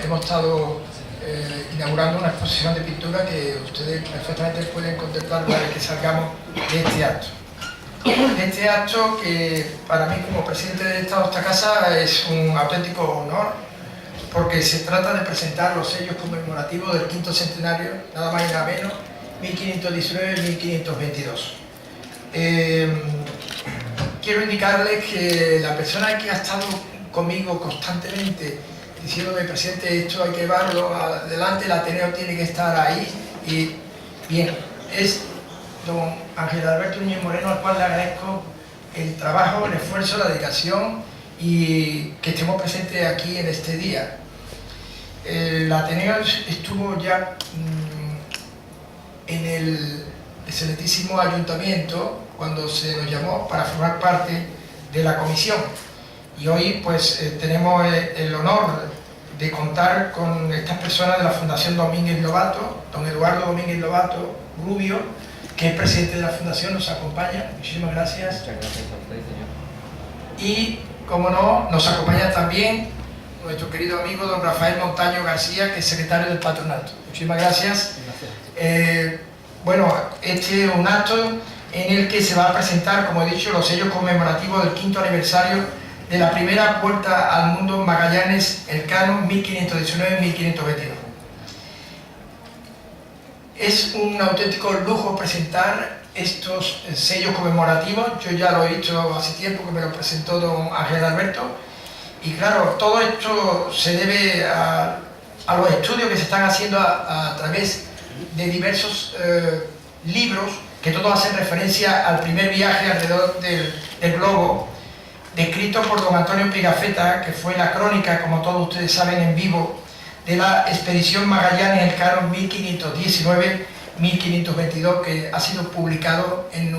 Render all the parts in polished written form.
hemos estado inaugurando una exposición de pintura que ustedes perfectamente pueden contemplar una vez que salgamos de este acto. Este acto que para mí como presidente de Estado de esta casa es un auténtico honor, porque se trata de presentar los sellos conmemorativos del quinto centenario, nada más y nada menos, 1519-1522. Quiero indicarles que la persona que ha estado conmigo constantemente diciéndome, presidente, esto hay que llevarlo adelante, el Ateneo tiene que estar ahí, y bien, es don Ángel Alberto Núñez Moreno, al cual le agradezco el trabajo, el esfuerzo, la dedicación y que estemos presentes aquí en este día. El Ateneo estuvo ya en el excelentísimo ayuntamiento cuando se nos llamó para formar parte de la comisión, y hoy pues tenemos el honor de contar con estas personas de la Fundación Domínguez Lobato, don Eduardo Domínguez Lobato Rubio, que es presidente de la Fundación, nos acompaña. Muchísimas gracias. Muchas gracias a usted, señor. Y, como no, nos acompaña también nuestro querido amigo don Rafael Montaño García, que es secretario del Patronato. Muchísimas gracias. Bueno, este es un acto en el que se va a presentar, como he dicho, los sellos conmemorativos del quinto aniversario de la primera vuelta al mundo Magallanes Elcano 1519-1522. Es un auténtico lujo presentar estos sellos conmemorativos. Yo ya lo he dicho hace tiempo que me lo presentó don Ángel Alberto, y claro, todo esto se debe a los estudios que se están haciendo a través de diversos libros que todos hacen referencia al primer viaje alrededor del globo, descrito por don Antonio Pigafetta, que fue la crónica, como todos ustedes saben, en vivo, de la expedición Magallanes Elcano 1519-1522, que ha sido publicado en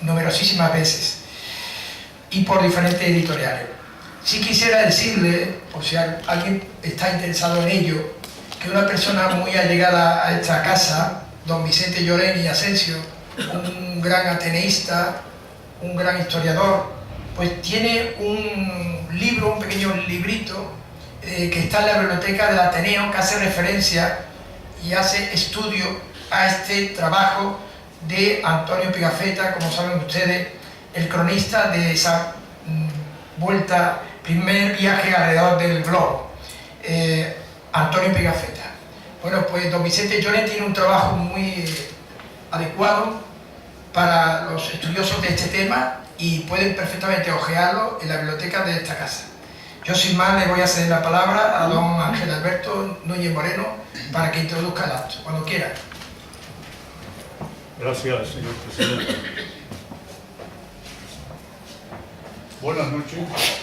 numerosísimas veces y por diferentes editoriales. Sí quisiera decirle, por si alguien está interesado en ello, que una persona muy allegada a esta casa, don Vicente Lloreni Asensio, un gran ateneísta, un gran historiador, pues tiene un libro, un pequeño librito que está en la biblioteca del Ateneo, que hace referencia y hace estudio a este trabajo de Antonio Pigafetta, como saben ustedes, el cronista de esa vuelta, primer viaje alrededor del globo, Antonio Pigafetta. Bueno, pues don Vicente Lloreni tiene un trabajo muy adecuado para los estudiosos de este tema y pueden perfectamente hojearlo en la biblioteca de esta casa. Yo sin más le voy a ceder la palabra a don Ángel Alberto Núñez Moreno para que introduzca el acto, cuando quiera. Gracias, señor presidente. Buenas noches,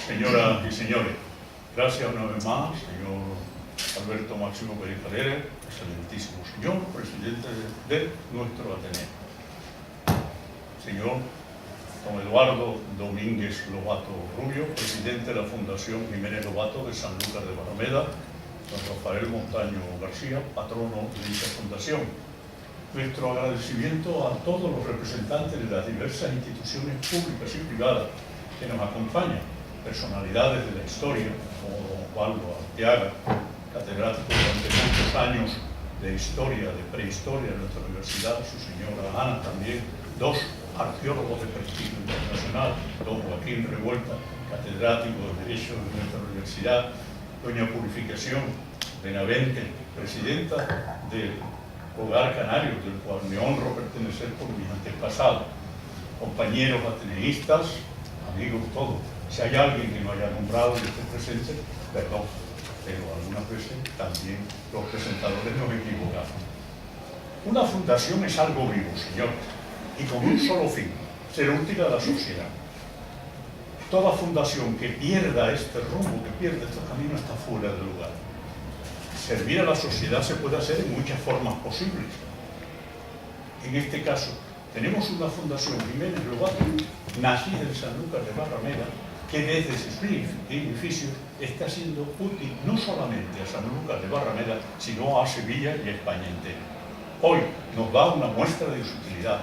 señoras y señores. Gracias una vez más, señor Alberto Máximo Pérez Calera, excelentísimo señor presidente de nuestro Ateneo. Señor don Eduardo Domínguez Lobato Rubio, presidente de la Fundación Jiménez Lobato de Sanlúcar de Barrameda, don Rafael Montaño García, patrono de dicha fundación. Nuestro agradecimiento a todos los representantes de las diversas instituciones públicas y privadas que nos acompañan, personalidades de la historia, como don Osvaldo Arteaga, catedrático durante muchos años de historia, de prehistoria en nuestra universidad, su señora Ana también, dos arqueólogos de prestigio internacional, don Joaquín Revuelta, catedrático de Derecho de nuestra universidad, doña Purificación Benavente, presidenta del Hogar Canario, del cual me honro pertenecer por mis antepasados, compañeros ateneístas, amigos todos. Si hay alguien que no haya nombrado y esté presente, perdón, pero algunas veces también los presentadores nos equivocamos. Una fundación es algo vivo, señores, y con un solo fin, ser útil a la sociedad. Toda fundación que pierda este rumbo, que pierda este camino, está fuera de lugar. Servir a la sociedad se puede hacer en muchas formas posibles. En este caso, tenemos una fundación Jiménez Lobato, nacida en Sanlúcar de Barrameda, que desde sus edificios está siendo útil no solamente a Sanlúcar de Barrameda, sino a Sevilla y a España entera. Hoy nos da una muestra de su utilidad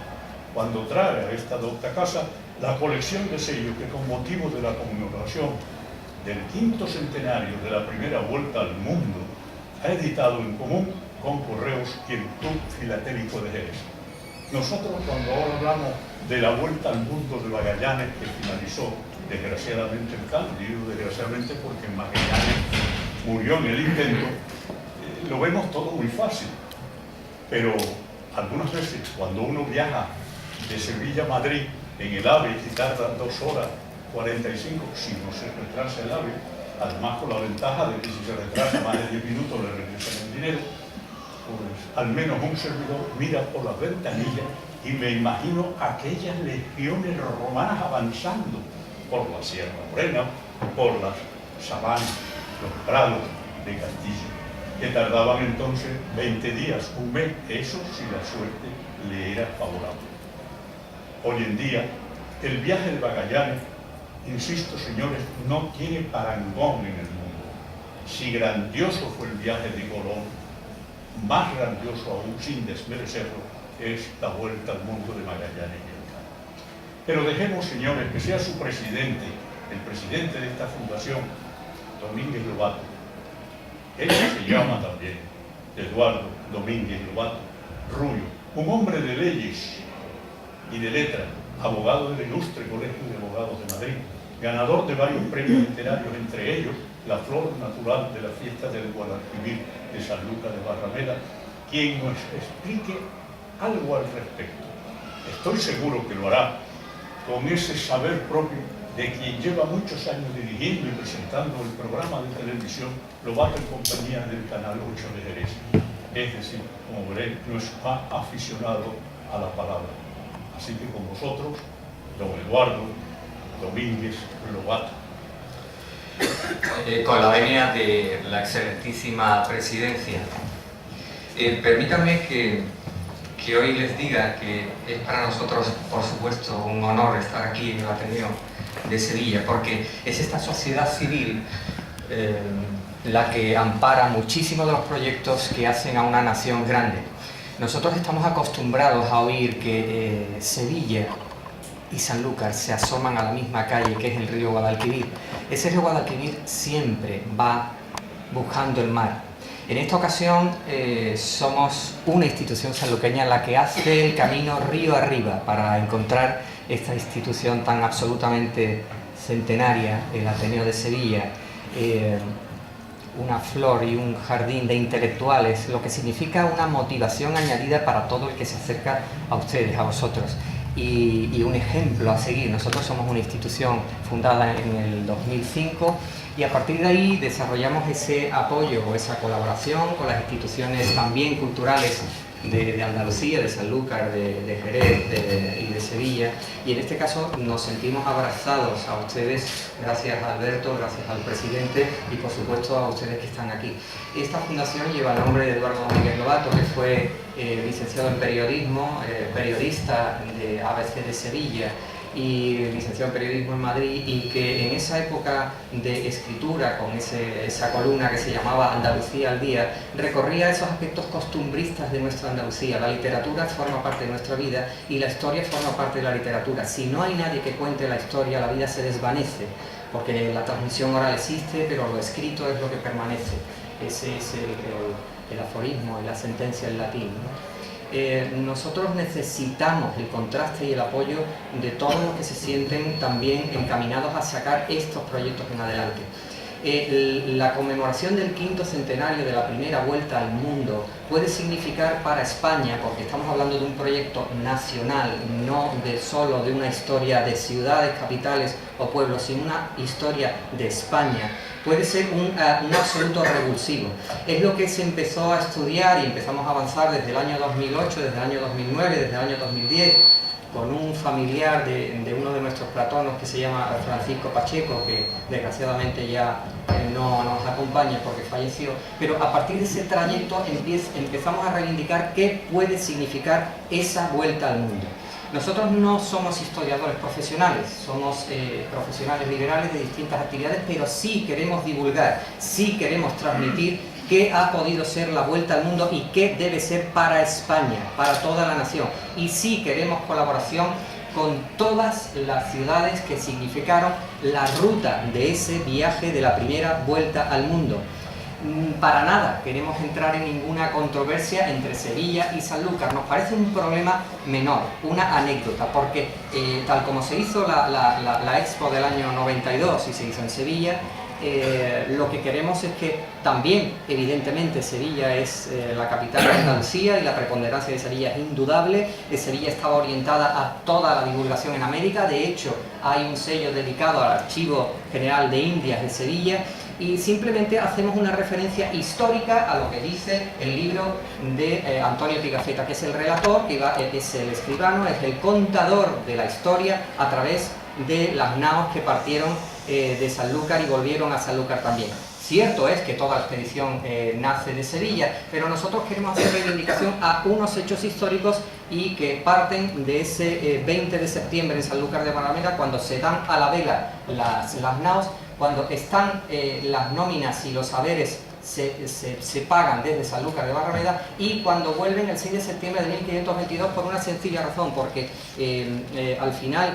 cuando trae a esta docta casa la colección de sellos que, con motivo de la conmemoración del quinto centenario de la primera vuelta al mundo ha editado en común con Correos y el Club Filatélico de Jerez. Nosotros, cuando ahora hablamos de la vuelta al mundo de Magallanes, que finalizó desgraciadamente en Cádiz, digo desgraciadamente porque Magallanes murió en el intento, lo vemos todo muy fácil, pero algunas veces cuando uno viaja de Sevilla a Madrid en el AVE y tarda 2 horas 45, si no se retrasa el AVE, además con la ventaja de que si se retrasa más de 10 minutos le regresan el dinero, pues al menos un servidor mira por las ventanillas y me imagino aquellas legiones romanas avanzando por la Sierra Morena, por las sabanas, los prados de Castilla, que tardaban entonces 20 días, un mes, eso si la suerte le era favorable. Hoy en día, el viaje de Magallanes, insisto señores, no tiene parangón en el mundo. Si grandioso fue el viaje de Colón, más grandioso aún, sin desmerecerlo, es la vuelta al mundo de Magallanes y Elcano. Pero dejemos, señores, que sea su presidente, el presidente de esta fundación, Domínguez Lobato. Él se llama también Eduardo Domínguez Lobato Rubio, un hombre de leyes y de letras, abogado del ilustre Colegio de Abogados de Madrid, ganador de varios premios literarios, entre ellos la flor natural de la fiesta del Guadalquivir de Sanlúcar de Barrameda, quien nos explique algo al respecto. Estoy seguro que lo hará con ese saber propio de quien lleva muchos años dirigiendo y presentando el programa de televisión Lobato en compañía del Canal 8 de Jerez. Es decir, como veré, no es aficionado a la palabra. Así que con vosotros, don Eduardo Domínguez Lobato. Con la venia de la excelentísima presidencia, permítanme que hoy les diga que es para nosotros, por supuesto, un honor estar aquí en el Ateneo de Sevilla, porque es esta sociedad civil la que ampara muchísimos de los proyectos que hacen a una nación grande. Nosotros estamos acostumbrados a oír que Sevilla y Sanlúcar se asoman a la misma calle que es el río Guadalquivir. Ese río Guadalquivir siempre va buscando el mar. En esta ocasión somos una institución sanluqueña la que hace el camino río arriba para encontrar esta institución tan absolutamente centenaria, el Ateneo de Sevilla, una flor y un jardín de intelectuales, lo que significa una motivación añadida para todo el que se acerca a ustedes, a vosotros. Y un ejemplo a seguir. Nosotros somos una institución fundada en el 2005 y a partir de ahí desarrollamos ese apoyo o esa colaboración con las instituciones también culturales de Andalucía, de Sanlúcar, de Jerez y de Sevilla, y en este caso nos sentimos abrazados a ustedes, gracias a Alberto, gracias al presidente y por supuesto a ustedes que están aquí. Esta fundación lleva el nombre de Eduardo Domínguez Lobato, que fue licenciado en periodismo, periodista de ABC de Sevilla y licenciado en periodismo en Madrid, y que en esa época de escritura, con esa columna que se llamaba Andalucía al día, recorría esos aspectos costumbristas de nuestra Andalucía. La literatura forma parte de nuestra vida y la historia forma parte de la literatura. Si no hay nadie que cuente la historia, la vida se desvanece, porque la transmisión oral existe, pero lo escrito es lo que permanece. Ese es el aforismo y la sentencia en latín, ¿no? Nosotros necesitamos el contraste y el apoyo de todos los que se sienten también encaminados a sacar estos proyectos en adelante. La conmemoración del 5º centenario de la primera vuelta al mundo puede significar para España, porque estamos hablando de un proyecto nacional, no solo de una historia de ciudades, capitales o pueblos, sino una historia de España, puede ser un absoluto revulsivo. Es lo que se empezó a estudiar y empezamos a avanzar desde el año 2008, desde el año 2009, desde el año 2010, con un familiar de uno de nuestros platonos que se llama Francisco Pacheco, que desgraciadamente ya no nos acompaña porque falleció, pero a partir de ese trayecto empezamos a reivindicar qué puede significar esa vuelta al mundo. Nosotros no somos historiadores profesionales, somos profesionales liberales de distintas actividades, pero sí queremos divulgar, sí queremos transmitir qué ha podido ser la vuelta al mundo y qué debe ser para España, para toda la nación. Y sí queremos colaboración con todas las ciudades que significaron la ruta de ese viaje de la primera vuelta al mundo. Para nada queremos entrar en ninguna controversia entre Sevilla y Sanlúcar. Nos parece un problema menor, una anécdota, porque tal como se hizo la Expo del año 92 y se hizo en Sevilla, lo que queremos es que también, evidentemente, Sevilla es la capital de Andalucía y la preponderancia de Sevilla es indudable. Sevilla estaba orientada a toda la divulgación en América. De hecho, hay un sello dedicado al Archivo General de Indias de Sevilla, y simplemente hacemos una referencia histórica a lo que dice el libro de Antonio Pigafetta, que es el relator, que es el escribano, es el contador de la historia a través de las naos que partieron de Sanlúcar y volvieron a Sanlúcar también. Cierto es que toda la expedición nace de Sevilla, pero nosotros queremos hacer reivindicación a unos hechos históricos y que parten de ese 20 de septiembre en Sanlúcar de Barrameda, cuando se dan a la vela las naos, cuando están las nóminas y los haberes se pagan desde Sanlúcar de Barrameda, y cuando vuelven el 6 de septiembre de 1522 por una sencilla razón, porque al final,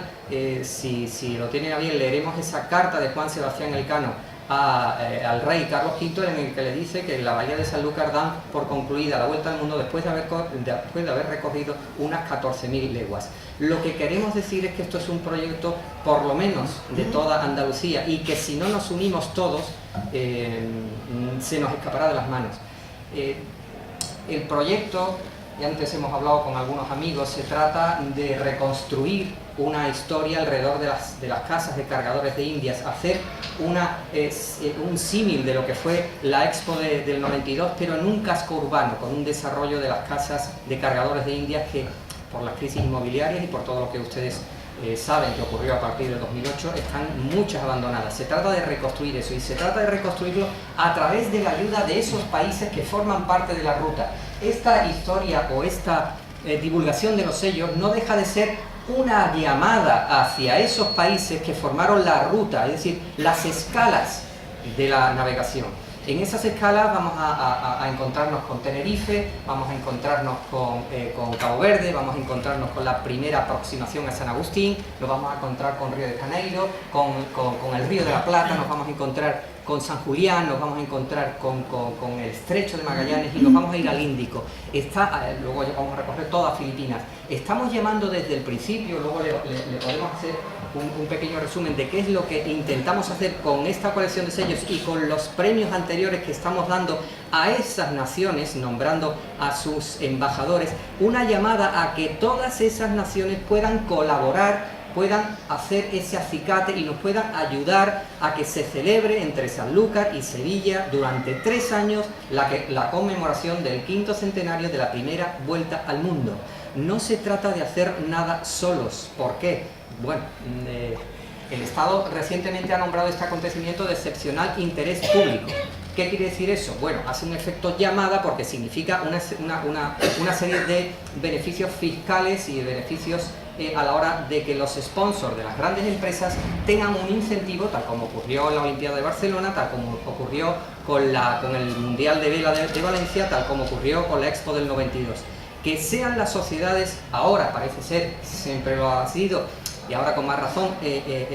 si lo tienen a bien, leeremos esa carta de Juan Sebastián Elcano al rey Carlos V, en el que le dice que en la bahía de Sanlúcar dan por concluida la vuelta al mundo después de haber recorrido unas 14.000 leguas. Lo que queremos decir es que esto es un proyecto por lo menos de toda Andalucía, y que si no nos unimos todos se nos escapará de las manos. El proyecto, y antes hemos hablado con algunos amigos, se trata de reconstruir una historia alrededor de las casas de cargadores de Indias, hacer un símil de lo que fue la Expo del 92, pero en un casco urbano, con un desarrollo de las casas de cargadores de Indias que, por las crisis inmobiliarias y por todo lo que ustedes saben que ocurrió a partir del 2008, están muchas abandonadas. Se trata de reconstruir eso, y se trata de reconstruirlo a través de la ayuda de esos países que forman parte de la ruta. Esta historia o esta divulgación de los sellos no deja de ser una llamada hacia esos países que formaron la ruta, es decir, las escalas de la navegación. En esas escalas vamos a encontrarnos con Tenerife, vamos a encontrarnos con Cabo Verde, vamos a encontrarnos con la primera aproximación a San Agustín, nos vamos a encontrar con Río de Janeiro, con el Río de la Plata, nos vamos a encontrar con San Julián, nos vamos a encontrar con el Estrecho de Magallanes, y nos vamos a ir al Índico. Luego vamos a recorrer todas Filipinas. Estamos llamando desde el principio, luego le podemos hacer un pequeño resumen de qué es lo que intentamos hacer con esta colección de sellos y con los premios anteriores que estamos dando a esas naciones, nombrando a sus embajadores, una llamada a que todas esas naciones puedan colaborar, puedan hacer ese acicate y nos puedan ayudar a que se celebre entre Sanlúcar y Sevilla durante 3 años la conmemoración del 5º centenario de la primera vuelta al mundo. No se trata de hacer nada solos. ¿Por qué? Bueno, el Estado recientemente ha nombrado este acontecimiento de excepcional interés público. ¿Qué quiere decir eso? Bueno, hace un efecto llamada porque significa una serie de beneficios fiscales y de beneficios a la hora de que los sponsors de las grandes empresas tengan un incentivo, tal como ocurrió en la Olimpiada de Barcelona, tal como ocurrió con el Mundial de Vela de Valencia, tal como ocurrió con la Expo del 92. Que sean las sociedades, ahora parece ser, siempre lo ha sido, y ahora con más razón,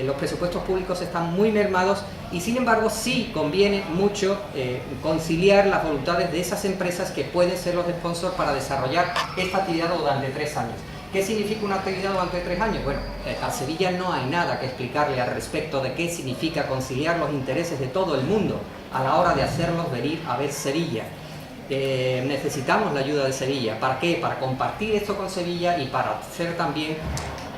los presupuestos públicos están muy mermados, y sin embargo sí conviene mucho conciliar las voluntades de esas empresas que pueden ser los sponsors para desarrollar esta actividad durante 3 años. ¿Qué significa una actividad durante 3 años? Bueno, a Sevilla no hay nada que explicarle al respecto de qué significa conciliar los intereses de todo el mundo a la hora de hacerlos venir a ver Sevilla. Necesitamos la ayuda de Sevilla. ¿Para qué? Para compartir esto con Sevilla y para hacer también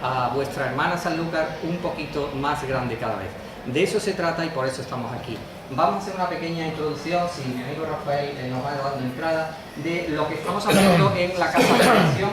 a vuestra hermana Sanlúcar un poquito más grande cada vez. De eso se trata y por eso estamos aquí. Vamos a hacer una pequeña introducción, si mi amigo Rafael nos va dando entrada, de lo que estamos haciendo en la Casa de Colección,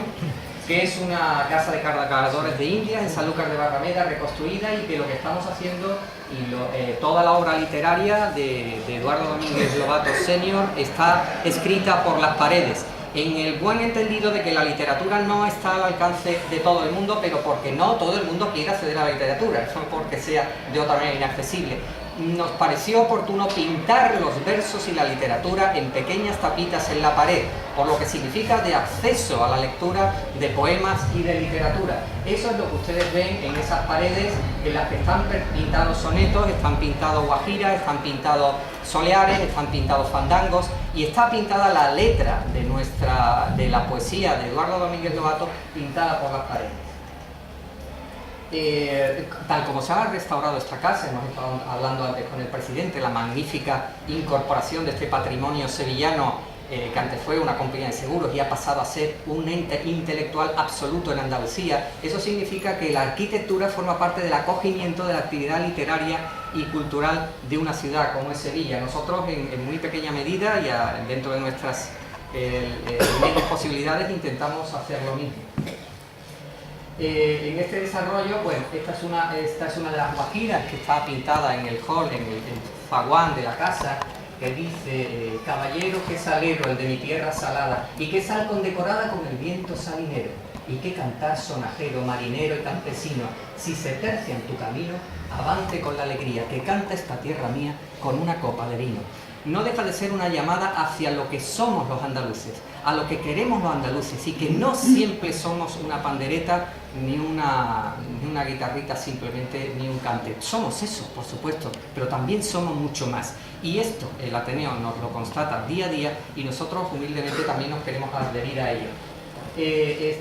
que es una casa de cargadores de Indias en Sanlúcar de Barrameda reconstruida, y que lo que estamos haciendo y toda la obra literaria de Eduardo Domínguez Lobato Senior está escrita por las paredes, en el buen entendido de que la literatura no está al alcance de todo el mundo, pero porque no todo el mundo quiere acceder a la literatura, no porque sea de otra manera inaccesible. nos pareció oportuno pintar los versos y la literatura en pequeñas tapitas en la pared, por lo que significa de acceso a la lectura de poemas y de literatura. Eso es lo que ustedes ven en esas paredes en las que están pintados sonetos, están pintados guajiras, están pintados soleares, están pintados fandangos y está pintada la letra de la poesía de Eduardo Domínguez Lobato pintada por las paredes. Tal como se ha restaurado esta casa, hemos estado hablando antes con el presidente, la magnífica incorporación de este patrimonio sevillano que antes fue una compañía de seguros y ha pasado a ser un ente intelectual absoluto en Andalucía. Eso significa que la arquitectura forma parte del acogimiento de la actividad literaria y cultural de una ciudad como es Sevilla. Nosotros en muy pequeña medida y dentro de nuestras medias posibilidades intentamos hacer lo mismo. En este desarrollo, pues esta es una de las guajiras que está pintada en el hall, en el zaguán de la casa, que dice caballero que salero, el de mi tierra salada, y que sal condecorada con el viento salinero, y que cantar sonajero, marinero y campesino, si se tercia en tu camino, avante con la alegría, que canta esta tierra mía con una copa de vino. No deja de ser una llamada hacia lo que somos los andaluces, a lo que queremos los andaluces, y que no siempre somos una pandereta, ni una guitarrita simplemente, ni un cante. Somos eso, por supuesto, pero también somos mucho más. Y esto el Ateneo nos lo constata día a día y nosotros humildemente también nos queremos adherir a ello.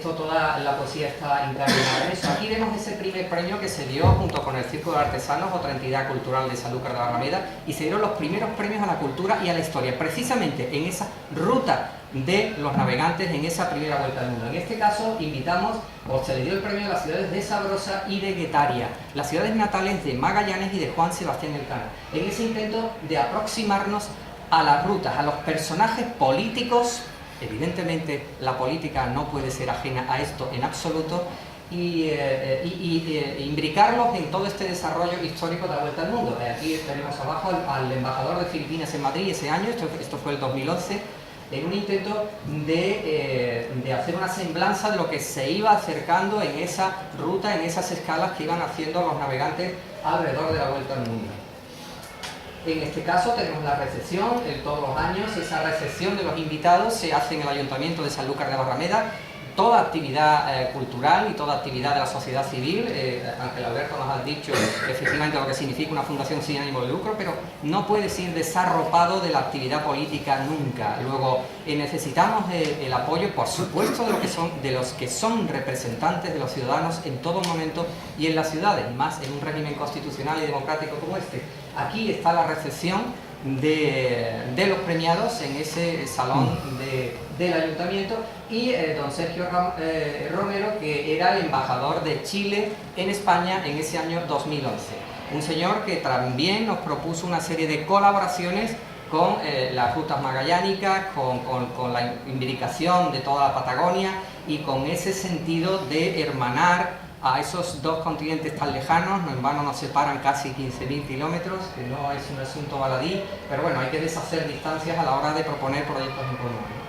Toda la poesía está encaminada en eso. Aquí vemos ese primer premio que se dio junto con el Círculo de Artesanos, otra entidad cultural de Sanlúcar de Barrameda, y se dieron los primeros premios a la cultura y a la historia, precisamente en esa ruta de los navegantes, en esa primera vuelta al mundo. En este caso invitamos, o se le dio el premio a las ciudades de Sabrosa y de Guetaria, las ciudades natales de Magallanes y de Juan Sebastián Elcano, en ese intento de aproximarnos a las rutas, a los personajes políticos. Evidentemente la política no puede ser ajena a esto en absoluto, y imbricarlos en todo este desarrollo histórico de la vuelta al mundo. Aquí tenemos abajo al embajador de Filipinas en Madrid ese año, esto fue el 2011, en un intento de hacer una semblanza de lo que se iba acercando en esa ruta, en esas escalas que iban haciendo los navegantes alrededor de la vuelta al mundo. En este caso tenemos la recepción todos los años. Esa recepción de los invitados se hace en el Ayuntamiento de Sanlúcar de Barrameda. Toda actividad cultural y toda actividad de la sociedad civil, Ángel Alberto nos ha dicho efectivamente lo que significa una fundación sin ánimo de lucro, pero no puede ser desarropado de la actividad política nunca. Luego necesitamos el apoyo, por supuesto, de los que son representantes de los ciudadanos en todo momento y en las ciudades, más en un régimen constitucional y democrático como este. Aquí está la recepción de los premiados en ese salón del ayuntamiento, y don Sergio Romero, que era el embajador de Chile en España en ese año 2011. Un señor que también nos propuso una serie de colaboraciones con las rutas magallánicas, con la imbricación de toda la Patagonia y con ese sentido de hermanar a esos dos continentes tan lejanos. No en vano nos separan casi 15.000 kilómetros, que no es un asunto baladí, pero bueno, hay que deshacer distancias a la hora de proponer proyectos en común.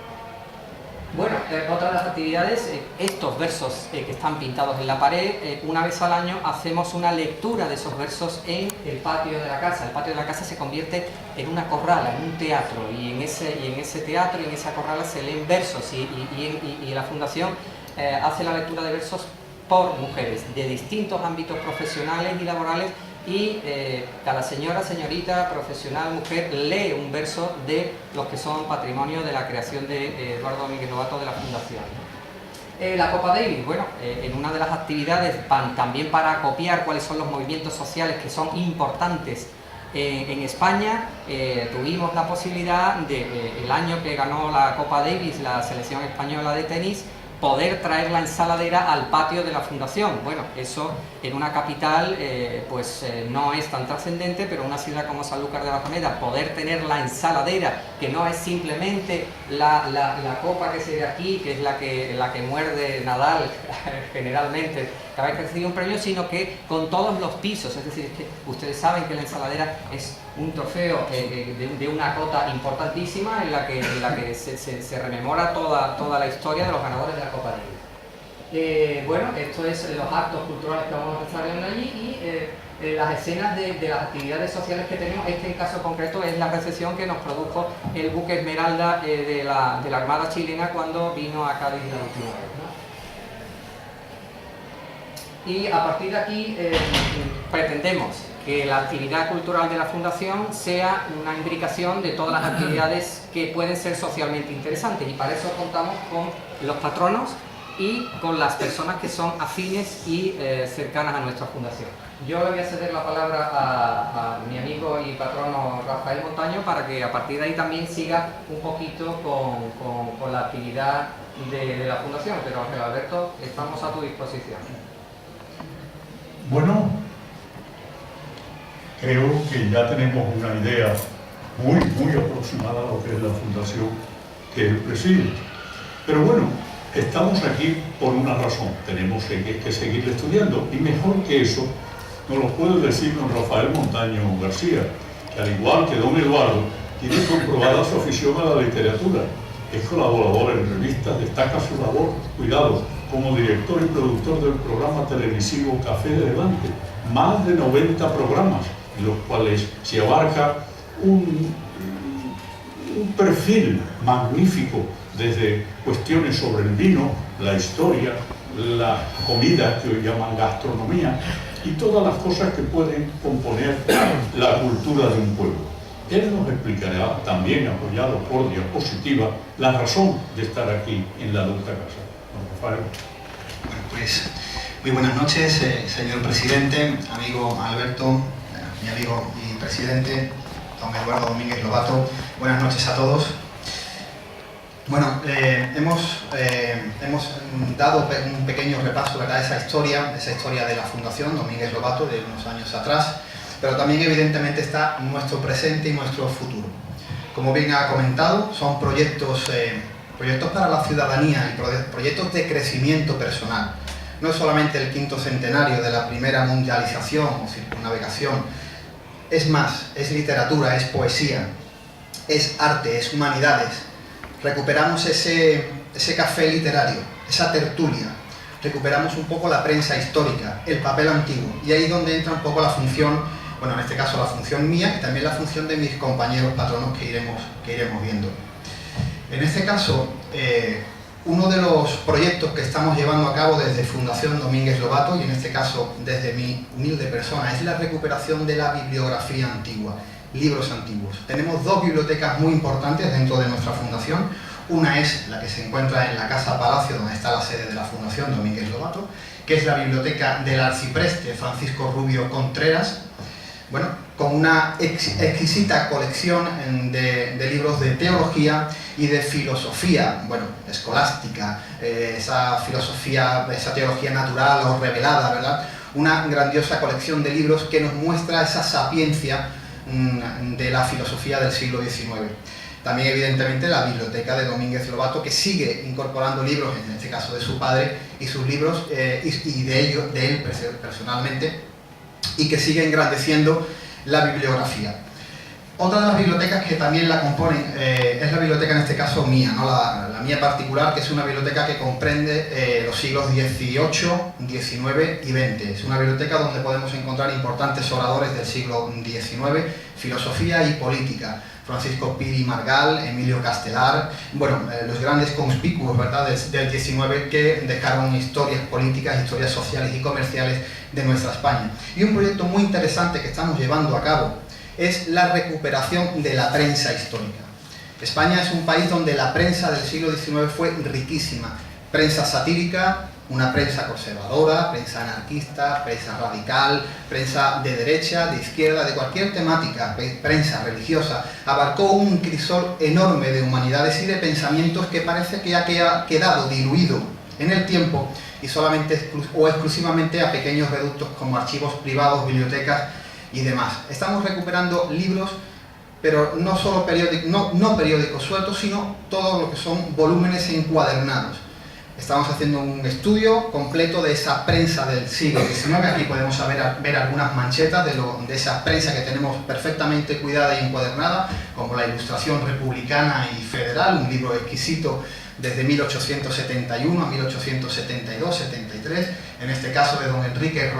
Bueno, otra de las actividades, estos versos que están pintados en la pared, una vez al año hacemos una lectura de esos versos en el patio de la casa. El patio de la casa se convierte en una corrala, en un teatro, y en ese teatro y en esa corrala se leen versos, y la Fundación hace la lectura de versos por mujeres de distintos ámbitos profesionales y laborales, y cada señora, señorita, profesional, mujer, lee un verso de los que son patrimonio de la creación de Eduardo Domínguez Lobato de la Fundación. La Copa Davis, bueno, en una de las actividades también para copiar cuáles son los movimientos sociales que son importantes en España, tuvimos la posibilidad de, el año que ganó la Copa Davis la selección española de tenis, poder traer la ensaladera al patio de la Fundación. Bueno, eso en una capital no es tan trascendente, pero en una ciudad como Sanlúcar de Barrameda, poder tener la ensaladera, que no es simplemente la copa que se ve aquí, que es la que muerde Nadal generalmente cada vez que recibe un premio, sino que con todos los pisos. Es decir, que ustedes saben que la ensaladera es un trofeo de una cota importantísima en la que se rememora toda la historia de los ganadores de la Copa Davis. Bueno, esto es los actos culturales que vamos a estar viendo allí, y las escenas de las actividades sociales que tenemos. Este caso concreto es la recepción que nos produjo el buque Esmeralda de la Armada chilena cuando vino a Cádiz la última vez, ¿no? Y a partir de aquí pretendemos que la actividad cultural de la Fundación sea una imbricación de todas las actividades que pueden ser socialmente interesantes, y para eso contamos con los patronos y con las personas que son afines y cercanas a nuestra Fundación. Yo le voy a ceder la palabra a mi amigo y patrono Rafael Montaño para que a partir de ahí también siga un poquito con la actividad de la Fundación, pero Ángel Alberto, estamos a tu disposición. Bueno, creo que ya tenemos una idea muy aproximada a lo que es la fundación que él preside. Pero bueno, estamos aquí por una razón, tenemos que seguir estudiando, y mejor que eso nos lo puede decir don Rafael Montaño García, que al igual que don Eduardo, tiene comprobada su afición a la literatura, es colaborador en revistas, destaca su labor, cuidado, como director y productor del programa televisivo Café de Levante, más de 90 programas, en los cuales se abarca un perfil magnífico, desde cuestiones sobre el vino, la historia, la comida, que hoy llaman gastronomía, y todas las cosas que pueden componer la cultura de un pueblo. Él nos explicará, también apoyado por diapositiva, la razón de estar aquí en la Adulta Casa. Don Rafael. Bueno, pues muy buenas noches, señor presidente, amigo Alberto, mi amigo y presidente, don Eduardo Domínguez Lobato. Buenas noches a todos. Bueno, hemos dado un pequeño repaso, ¿verdad?, esa historia de la Fundación Domínguez Lobato de unos años atrás, pero también evidentemente está nuestro presente y nuestro futuro. Como bien ha comentado, son proyectos para la ciudadanía y proyectos de crecimiento personal. No es solamente el 5º centenario de la primera mundialización o circunnavegación, es más, es literatura, es poesía, es arte, es humanidades. Recuperamos ese café literario, esa tertulia, recuperamos un poco la prensa histórica, el papel antiguo, y ahí es donde entra un poco la función, bueno, en este caso la función mía y también la función de mis compañeros patronos que iremos viendo. En este caso, uno de los proyectos que estamos llevando a cabo desde Fundación Domínguez Lobato, y en este caso desde mi humilde persona, es la recuperación de la bibliografía antigua, libros antiguos. Tenemos dos bibliotecas muy importantes dentro de nuestra fundación. Una es la que se encuentra en la Casa Palacio, donde está la sede de la Fundación Domínguez Lobato, que es la biblioteca del arcipreste Francisco Rubio Contreras, bueno, con una exquisita colección de libros de teología y de filosofía, bueno, escolástica, esa filosofía, esa teología natural o revelada, ¿verdad? Una grandiosa colección de libros que nos muestra esa sapiencia de la filosofía del siglo XIX. También, evidentemente, la biblioteca de Domínguez Lobato, que sigue incorporando libros, en este caso de su padre, y sus libros, y de él personalmente, y que sigue engrandeciendo la bibliografía. Otra de las bibliotecas que también la componen es la biblioteca, en este caso mía, ¿no? La mía particular, que es una biblioteca que comprende los siglos XVIII, XIX y XX. Es una biblioteca donde podemos encontrar importantes oradores del siglo XIX, filosofía y política. Francisco Piri Margal, Emilio Castelar, bueno, los grandes conspicuos, ¿verdad?, del XIX, que dejaron historias políticas, historias sociales y comerciales de nuestra España. Y un proyecto muy interesante que estamos llevando a cabo es la recuperación de la prensa histórica. España es un país donde la prensa del siglo XIX fue riquísima. Prensa satírica, una prensa conservadora, prensa anarquista, prensa radical, prensa de derecha, de izquierda, de cualquier temática, prensa religiosa. Abarcó un crisol enorme de humanidades y de pensamientos que parece que ha quedado diluido en el tiempo y solamente o exclusivamente a pequeños reductos como archivos privados, bibliotecas y demás. Estamos recuperando libros, pero no solo no periódicos sueltos, sino todo lo que son volúmenes encuadernados. Estamos haciendo un estudio completo de esa prensa del siglo XIX. Aquí podemos ver algunas manchetas de esa prensa que tenemos perfectamente cuidada y encuadernada, como la Ilustración Republicana y Federal, un libro exquisito desde 1871 a 1872-73, en este caso de don Enrique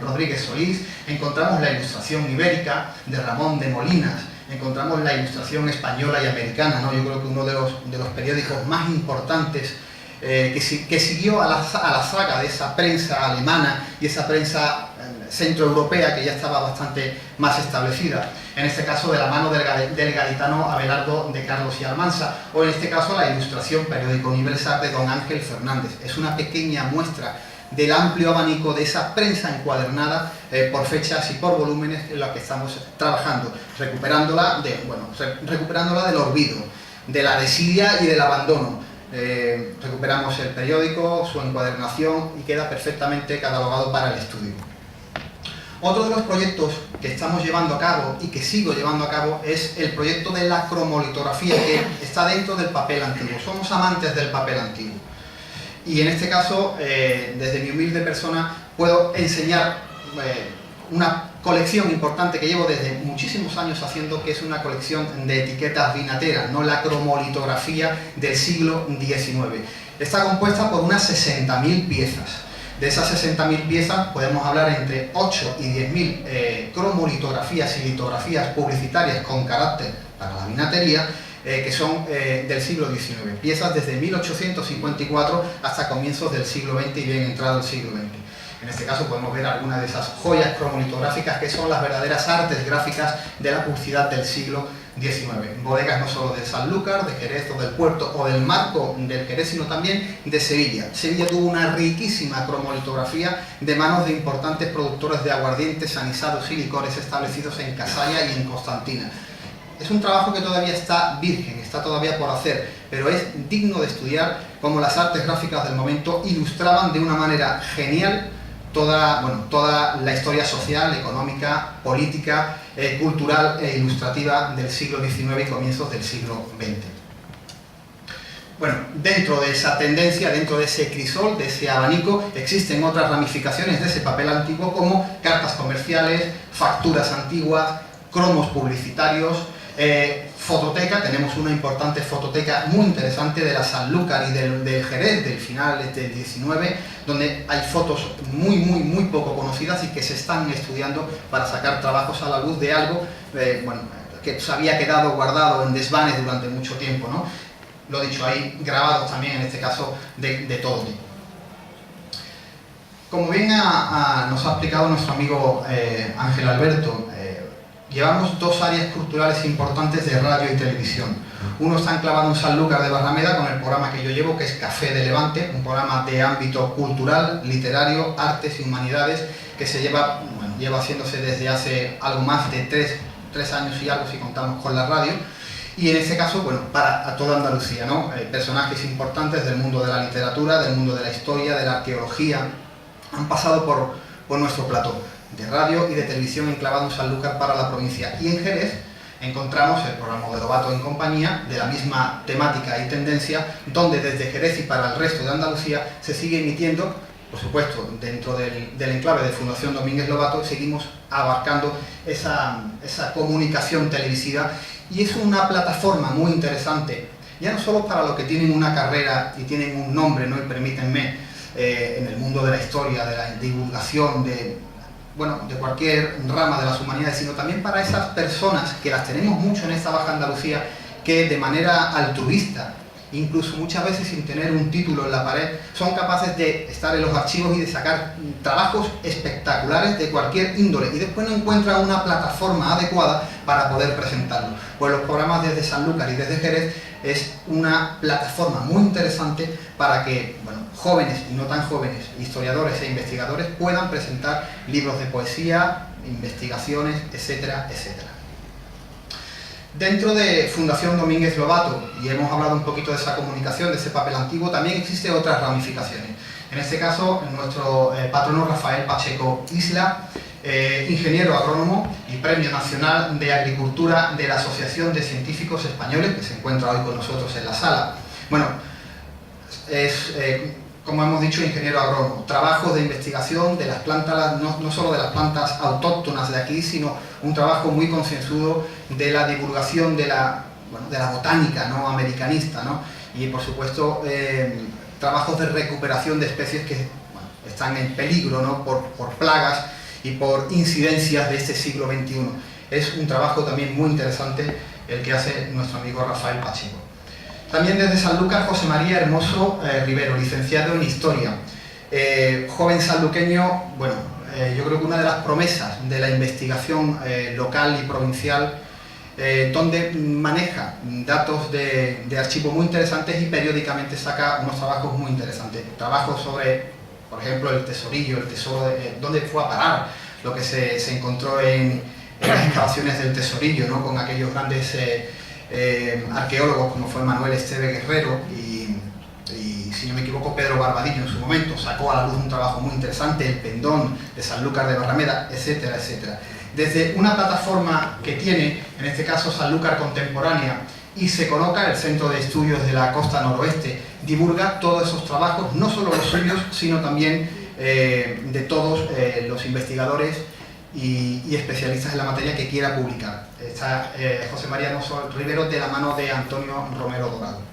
Rodríguez Solís, encontramos la ilustración ibérica de Ramón de Molinas, encontramos la ilustración española y americana, ¿no? Yo creo que uno de los periódicos más importantes que siguió a la saga de esa prensa alemana y esa prensa centroeuropea que ya estaba bastante más establecida, en este caso de la mano del gaditano Abelardo de Carlos y Almansa, o en este caso la ilustración Periódico Universal de don Ángel Fernández. Es una pequeña muestra del amplio abanico de esa prensa encuadernada por fechas y por volúmenes en la que estamos trabajando, recuperándola del olvido, de la desidia y del abandono. Recuperamos el periódico, su encuadernación y queda perfectamente catalogado para el estudio. Otro de los proyectos que estamos llevando a cabo y que sigo llevando a cabo es el proyecto de la cromolitografía, que está dentro del papel antiguo. Somos amantes del papel antiguo. Y en este caso, desde mi humilde persona, puedo enseñar una colección importante que llevo desde muchísimos años haciendo, que es una colección de etiquetas vinateras, no la cromolitografía del siglo XIX. Está compuesta por unas 60.000 piezas. De esas 60.000 piezas podemos hablar entre 8 y 10.000 cromolitografías y litografías publicitarias con carácter para la vinatería, que son del siglo XIX. Piezas desde 1854 hasta comienzos del siglo XX y bien entrado el siglo XX. En este caso podemos ver algunas de esas joyas cromolitográficas que son las verdaderas artes gráficas de la publicidad del siglo XIX. Bodegas no solo de Sanlúcar, de Jerez o del Puerto o del marco del Jerez, sino también de Sevilla. Sevilla tuvo una riquísima cromolitografía de manos de importantes productores de aguardientes, anisados y licores establecidos en Casalla y en Constantina. Es un trabajo que todavía está virgen, está todavía por hacer, pero es digno de estudiar cómo las artes gráficas del momento ilustraban de una manera genial toda la historia social, económica, política, cultural e ilustrativa del siglo XIX y comienzos del siglo XX. Bueno, dentro de esa tendencia, dentro de ese crisol, de ese abanico, existen otras ramificaciones de ese papel antiguo como cartas comerciales, facturas antiguas, cromos publicitarios, fototeca. Tenemos una importante fototeca muy interesante de la Sanlúcar y del Jerez del final del XIX, donde hay fotos muy poco conocidas y que se están estudiando para sacar trabajos a la luz de algo que se había quedado guardado en desvanes durante mucho tiempo, ¿no? Lo dicho, hay grabados también en este caso de todo tipo. Como bien nos ha explicado nuestro amigo Ángel Alberto, llevamos dos áreas culturales importantes de radio y televisión. Uno está enclavado en Sanlúcar de Barrameda con el programa que yo llevo, que es Café de Levante, un programa de ámbito cultural, literario, artes y humanidades, que se lleva haciéndose desde hace algo más de tres años y algo si contamos con la radio. Y en este caso, para toda Andalucía, ¿no? Personajes importantes del mundo de la literatura, del mundo de la historia, de la arqueología, han pasado por nuestro plató de radio y de televisión enclavado en Sanlúcar para la provincia. Y en Jerez encontramos el programa de Lobato en compañía, de la misma temática y tendencia, donde desde Jerez y para el resto de Andalucía se sigue emitiendo, por supuesto, dentro del enclave de Fundación Domínguez Lobato, seguimos abarcando esa comunicación televisiva, y es una plataforma muy interesante, ya no solo para los que tienen una carrera y tienen un nombre, ¿no? Y permítanme, en el mundo de la historia, de la divulgación, de cualquier rama de las humanidades, sino también para esas personas, que las tenemos mucho en esta Baja Andalucía, que de manera altruista, incluso muchas veces sin tener un título en la pared, son capaces de estar en los archivos y de sacar trabajos espectaculares de cualquier índole, y después no encuentran una plataforma adecuada para poder presentarlo. Pues los programas desde Sanlúcar y desde Jerez es una plataforma muy interesante para que jóvenes y no tan jóvenes, historiadores e investigadores, puedan presentar libros de poesía, investigaciones, etcétera, etcétera. Dentro de Fundación Domínguez Lobato, y hemos hablado un poquito de esa comunicación, de ese papel antiguo, también existen otras ramificaciones. En este caso, nuestro patrono Rafael Pacheco Isla, ingeniero agrónomo y Premio Nacional de Agricultura de la Asociación de Científicos Españoles, que se encuentra hoy con nosotros en la sala. Es, como hemos dicho, ingeniero agrónomo, trabajos de investigación de las plantas, no solo de las plantas autóctonas de aquí, sino un trabajo muy concienzudo de la divulgación de la botánica, ¿no? Americanista, ¿no? Y por supuesto trabajos de recuperación de especies que están en peligro, ¿no? por plagas y por incidencias de este siglo XXI. Es un trabajo también muy interesante el que hace nuestro amigo Rafael Pacheco. También desde Sanlúcar, José María Hermoso Rivero, licenciado en Historia. Joven sanluqueño, bueno, yo creo que una de las promesas de la investigación local y provincial, donde maneja datos de archivo muy interesantes y periódicamente saca unos trabajos muy interesantes. Trabajos sobre, por ejemplo, el tesorillo, el tesoro, dónde fue a parar lo que se encontró en las excavaciones del tesorillo, ¿no? Con aquellos grandes arqueólogos como fue Manuel Esteve Guerrero y si no me equivoco Pedro Barbadillo en su momento. Sacó a la luz un trabajo muy interesante, el pendón de Sanlúcar de Barrameda, etcétera, etcétera. Desde una plataforma que tiene, en este caso Sanlúcar Contemporánea, y se coloca el Centro de Estudios de la Costa Noroeste, divulga todos esos trabajos, no solo los suyos, sino también de todos los investigadores y especialistas en la materia que quiera publicar. Está José María Hermoso Rivero de la mano de Antonio Romero Dorado.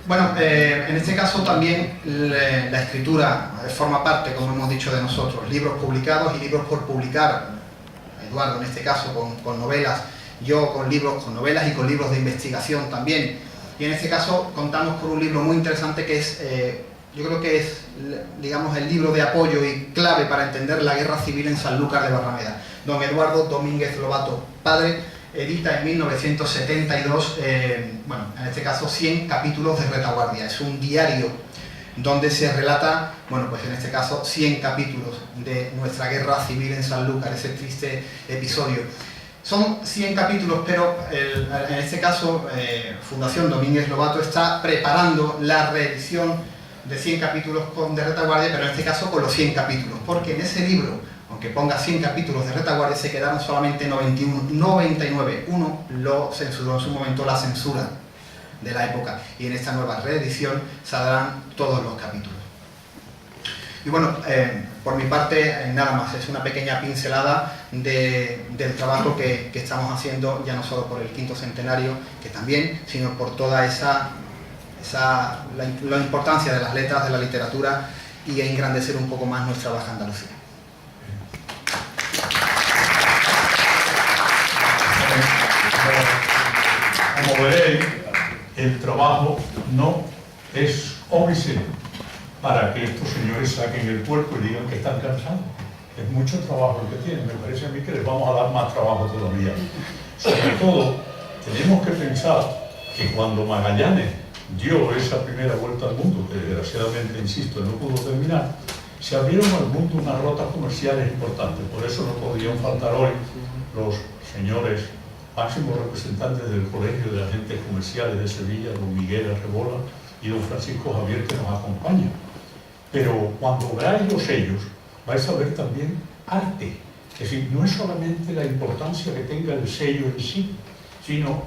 Bueno, en este caso también la escritura forma parte, como hemos dicho, de nosotros. Libros publicados y libros por publicar. Eduardo, en este caso, con novelas. Yo con libros, con novelas y con libros de investigación también. Y en este caso contamos con un libro muy interesante que es, yo creo que es, digamos, el libro de apoyo y clave para entender la guerra civil en Sanlúcar de Barrameda. Don Eduardo Domínguez Lobato, padre, edita en 1972, bueno, en este caso 100 capítulos de retaguardia. Es un diario donde se relata, bueno, pues en este caso 100 capítulos de nuestra guerra civil en Sanlúcar, ese triste episodio. Son 100 capítulos, pero en este caso Fundación Domínguez Lobato está preparando la reedición de 100 capítulos de retaguardia, pero en este caso con los 100 capítulos, porque en ese libro, aunque ponga 100 capítulos de retaguardia, se quedaron solamente 99. Uno lo censuró en su momento la censura de la época, y en esta nueva reedición saldrán todos los capítulos. Y bueno, por mi parte, nada más, es una pequeña pincelada del trabajo que estamos haciendo, ya no solo por el 5º centenario, que también, sino por toda la importancia de las letras, de la literatura, y a engrandecer un poco más nuestra Baja Andalucía. Como veréis, el trabajo no es óbice para que estos señores saquen el cuerpo y digan que están cansados. Es mucho trabajo el que tienen. Me parece a mí que les vamos a dar más trabajo todavía. Sobre todo, tenemos que pensar que cuando Magallanes dio esa primera vuelta al mundo, que desgraciadamente, insisto, no pudo terminar, se abrieron al mundo unas rutas comerciales importantes. Por eso no podían faltar hoy los señores máximos representantes del Colegio de Agentes Comerciales de Sevilla, don Miguel Arrebola y don Francisco Javier, que nos acompañan. Pero cuando veáis los sellos, vais a ver también arte. Es decir, no es solamente la importancia que tenga el sello en sí, sino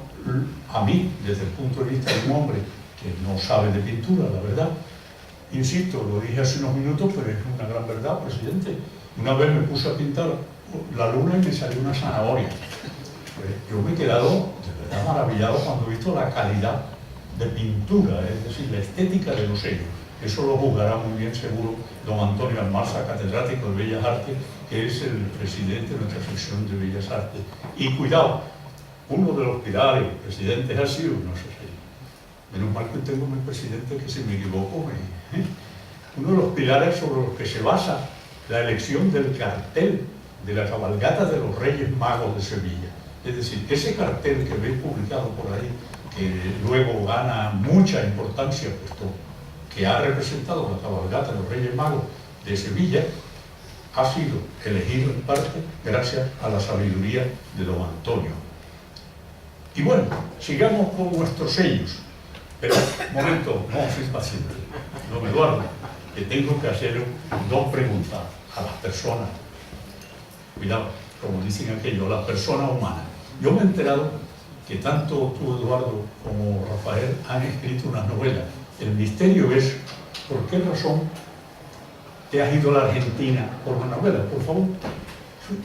a mí, desde el punto de vista de un hombre que no sabe de pintura, la verdad. Insisto, lo dije hace unos minutos, pero es una gran verdad, presidente. Una vez me puse a pintar la luna y me salió una zanahoria. Yo me he quedado de verdad maravillado cuando he visto la calidad de pintura, es decir, la estética de los sellos. Eso lo juzgará muy bien seguro don Antonio Almarza, catedrático de Bellas Artes, que es el presidente de nuestra sección de Bellas Artes. Y cuidado, uno de los pilares, presidente, ha sido, no sé si, menos mal que tengo un presidente que si me equivoco, uno de los pilares sobre los que se basa la elección del cartel de la cabalgata de los Reyes Magos de Sevilla. Es decir, ese cartel que veis publicado por ahí, que luego gana mucha importancia, puesto que ha representado la cabalgata de los Reyes Magos de Sevilla, ha sido elegido en parte gracias a la sabiduría de don Antonio. Y bueno, sigamos con nuestros sellos. Pero, un momento, no sois paciente, don Eduardo, que tengo que hacer dos preguntas a las personas. Cuidado, como dicen aquello, las personas humanas. Yo me he enterado que tanto tú, Eduardo, como Rafael han escrito unas novelas. El misterio es, ¿por qué razón te has ido a la Argentina por una novela? Por favor.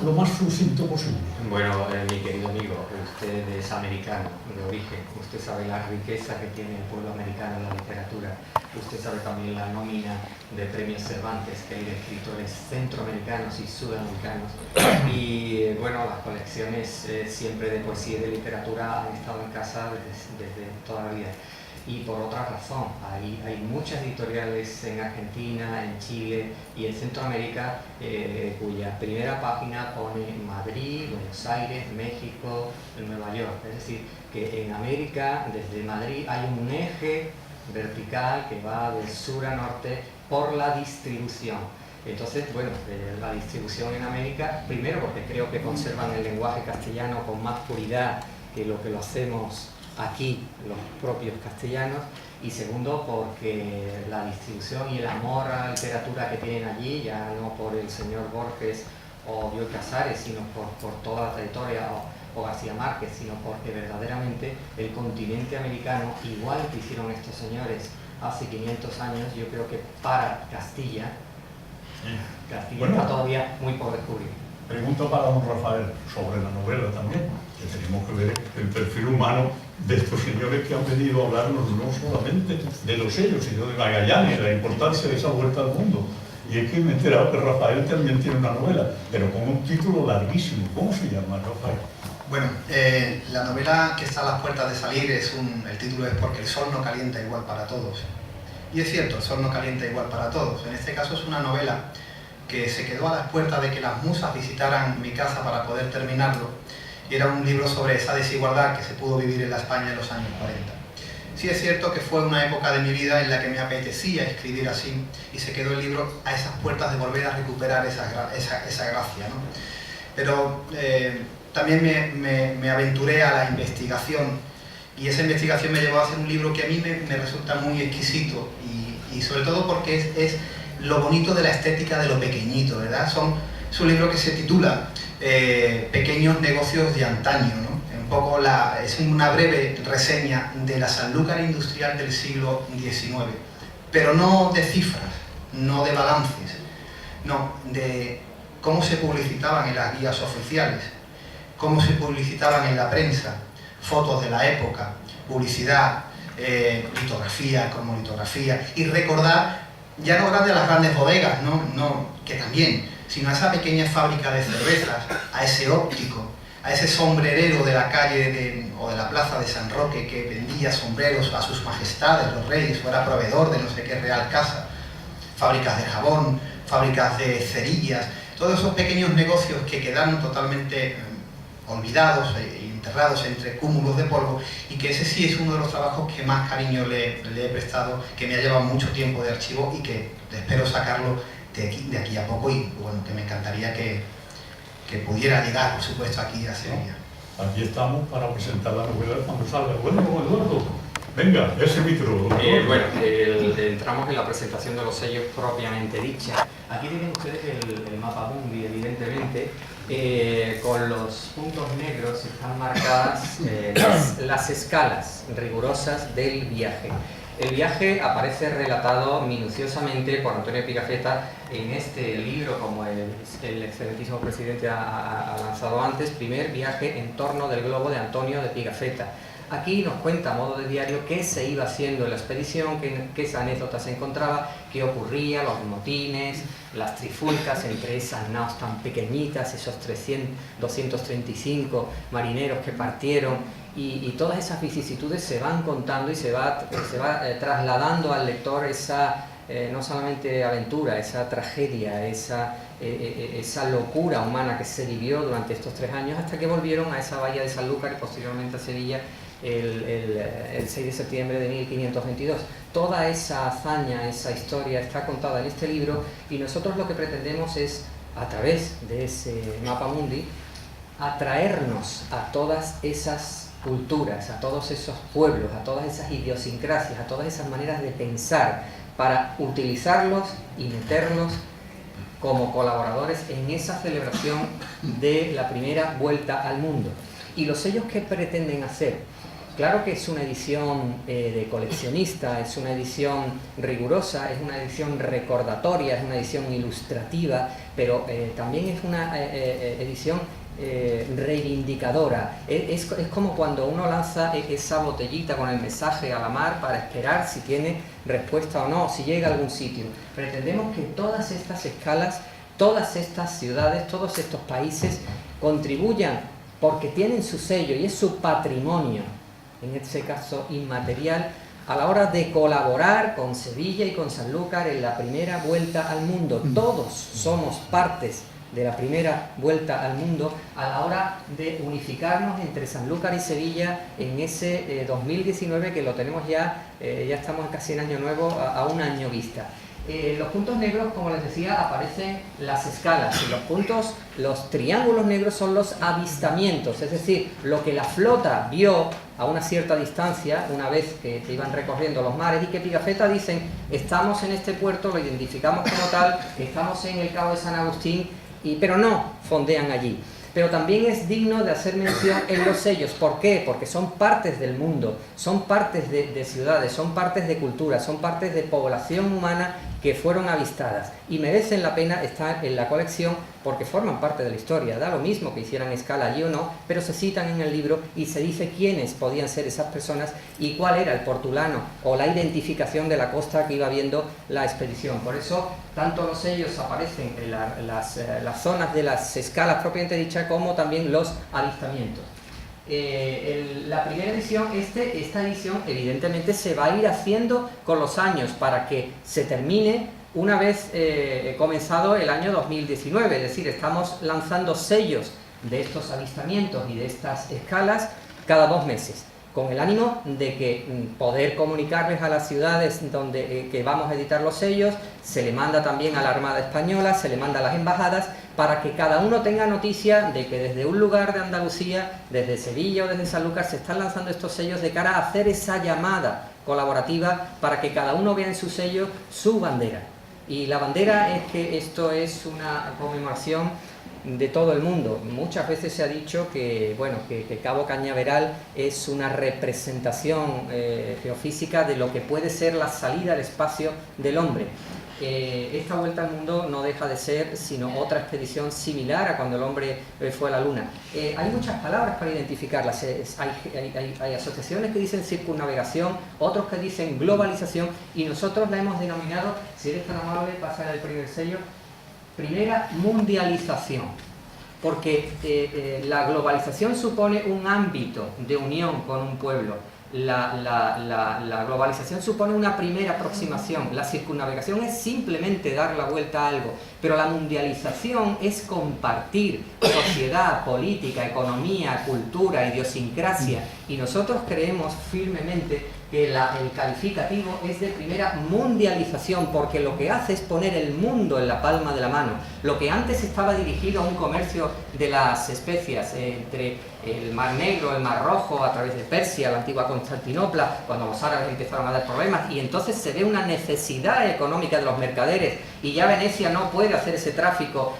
lo más sucinto posible. Bueno, mi querido amigo, usted es americano de origen, usted sabe la riqueza que tiene el pueblo americano en la literatura, usted sabe también la nómina de premios Cervantes que hay de escritores centroamericanos y sudamericanos, y bueno, las colecciones siempre de poesía y de literatura han estado en casa desde toda la vida. Y por otra razón, hay muchas editoriales en Argentina, en Chile y en Centroamérica cuya primera página pone Madrid, Buenos Aires, México, Nueva York. Es decir, que en América, desde Madrid, hay un eje vertical que va de sur a norte por la distribución. Entonces, bueno, la distribución en América, primero porque creo que conservan el lenguaje castellano con más puridad que lo hacemos aquí los propios castellanos, y segundo porque la distribución y el amor a la literatura que tienen allí, ya no por el señor Borges o Bioy Casares, sino por toda la trayectoria, o García Márquez, sino porque verdaderamente el continente americano, igual que hicieron estos señores hace 500 años, yo creo que para Castilla Bueno, está todavía muy por descubrir. Pregunta para don Rafael sobre la novela también, que tenemos que ver el perfil humano de estos señores que han venido a hablarnos no solamente de los sellos, sino de Magallanes, la importancia de esa vuelta al mundo. Y es que me he enterado que Rafael también tiene una novela, pero con un título larguísimo. ¿Cómo se llama, Rafael? Bueno, la novela que está a las puertas de salir, el título es Porque el sol no calienta igual para todos. Y es cierto, el sol no calienta igual para todos. En este caso es una novela que se quedó a las puertas de que las musas visitaran mi casa para poder terminarlo, y era un libro sobre esa desigualdad que se pudo vivir en la España en los años 40. Sí es cierto que fue una época de mi vida en la que me apetecía escribir así, y se quedó el libro a esas puertas de volver a recuperar esa gracia, ¿no? Pero también me aventuré a la investigación, y esa investigación me llevó a hacer un libro que a mí me resulta muy exquisito, y sobre todo porque es lo bonito de la estética de lo pequeñito, ¿verdad? Es un libro que se titula Pequeños negocios de antaño, ¿no? Es una breve reseña de la Sanlúcar industrial del siglo XIX, pero no de cifras, no de balances, no, de cómo se publicitaban en las guías oficiales, cómo se publicitaban en la prensa, fotos de la época, publicidad, litografía como litografía, y recordar ya no de las grandes bodegas, no, que también, sino a esa pequeña fábrica de cervezas, a ese óptico, a ese sombrerero de la calle o de la plaza de San Roque que vendía sombreros a sus majestades, los reyes, o era proveedor de no sé qué real casa, fábricas de jabón, fábricas de cerillas, todos esos pequeños negocios que quedaron totalmente olvidados e enterrados entre cúmulos de polvo, y que ese sí es uno de los trabajos que más cariño le he prestado, que me ha llevado mucho tiempo de archivo y que espero sacarlo de aquí a poco, y bueno, que me encantaría que pudiera llegar, por supuesto, aquí a Sevilla. Aquí estamos para presentar la novela cuando salga. Bueno, Eduardo, venga, ese micro. Bueno, entramos en la presentación de los sellos propiamente dicha. Aquí tienen ustedes el mapa mundi, evidentemente. Con los puntos negros están marcadas las escalas rigurosas del viaje. El viaje aparece relatado minuciosamente por Antonio Pigafetta en este libro, como el excelentísimo presidente ha lanzado antes, Primer viaje en torno del globo de Antonio de Pigafetta. Aquí nos cuenta a modo de diario qué se iba haciendo en la expedición, qué anécdotas se encontraba, qué ocurría, los motines, las trifulcas entre esas naos tan pequeñitas, esos 235 marineros que partieron, y todas esas vicisitudes se van contando y se va trasladando al lector esa no solamente aventura, esa tragedia, esa locura humana que se vivió durante estos 3 años, hasta que volvieron a esa bahía de Sanlúcar y posteriormente a Sevilla el 6 de septiembre de 1522. Toda esa hazaña, esa historia está contada en este libro, y nosotros lo que pretendemos es, a través de ese mapa mundi, atraernos a todas esas culturas, a todos esos pueblos, a todas esas idiosincrasias, a todas esas maneras de pensar, para utilizarlos y meterlos como colaboradores en esa celebración de la primera vuelta al mundo. Y los sellos que pretenden hacer Claro que es una edición de coleccionista, es una edición rigurosa, es una edición recordatoria, es una edición ilustrativa, pero también es una edición reivindicadora. Es como cuando uno lanza esa botellita con el mensaje a la mar para esperar si tiene respuesta o no, si llega a algún sitio. Pretendemos que todas estas escalas, todas estas ciudades, todos estos países contribuyan porque tienen su sello y es su patrimonio, en este caso inmaterial, a la hora de colaborar con Sevilla y con Sanlúcar en la primera vuelta al mundo. Todos somos partes de la primera vuelta al mundo a la hora de unificarnos entre Sanlúcar y Sevilla en ese 2019 que lo tenemos ya estamos casi en año nuevo, a un año vista. Los puntos negros, como les decía, aparecen las escalas, y los triángulos negros son los avistamientos, es decir, lo que la flota vio a una cierta distancia una vez que iban recorriendo los mares, y que Pigafetta dicen, estamos en este puerto, lo identificamos como tal, estamos en el Cabo de San Agustín, pero no fondean allí. Pero también es digno de hacer mención en los sellos. ¿Por qué? Porque son partes del mundo, son partes de ciudades, son partes de culturas, son partes de población humana que fueron avistadas y merecen la pena estar en la colección porque forman parte de la historia. Da lo mismo que hicieran escala allí o no, pero se citan en el libro y se dice quiénes podían ser esas personas y cuál era el portulano o la identificación de la costa que iba viendo la expedición. Por eso, tanto los sellos aparecen en las zonas de las escalas propiamente dichas como también los avistamientos. La primera edición, esta edición evidentemente se va a ir haciendo con los años para que se termine una vez comenzado el año 2019, es decir, estamos lanzando sellos de estos avistamientos y de estas escalas cada 2 meses, con el ánimo de que poder comunicarles a las ciudades donde que vamos a editar los sellos, se le manda también a la Armada Española, se le manda a las embajadas, para que cada uno tenga noticia de que desde un lugar de Andalucía, desde Sevilla o desde Sanlúcar, se están lanzando estos sellos de cara a hacer esa llamada colaborativa para que cada uno vea en su sello su bandera. Y la bandera es que esto es una conmemoración de todo el mundo. Muchas veces se ha dicho que, bueno, que Cabo Cañaveral es una representación geofísica de lo que puede ser la salida al espacio del hombre. Esta vuelta al mundo no deja de ser sino otra expedición similar a cuando el hombre fue a la luna. Hay muchas palabras para identificarlas. Hay asociaciones que dicen circunnavegación, otros que dicen globalización, y nosotros la hemos denominado, si eres tan amable, pasar el primer sello, primera mundialización, porque la globalización supone un ámbito de unión con un pueblo. La globalización supone una primera aproximación, la circunnavegación es simplemente dar la vuelta a algo, pero la mundialización es compartir sociedad, política, economía, cultura, idiosincrasia, y nosotros creemos firmemente que el calificativo es de primera mundialización, porque lo que hace es poner el mundo en la palma de la mano. Lo que antes estaba dirigido a un comercio de las especias entre el Mar Negro, el Mar Rojo, a través de Persia, la antigua Constantinopla, cuando los árabes empezaron a dar problemas, y entonces se ve una necesidad económica de los mercaderes, y ya Venecia no puede hacer ese tráfico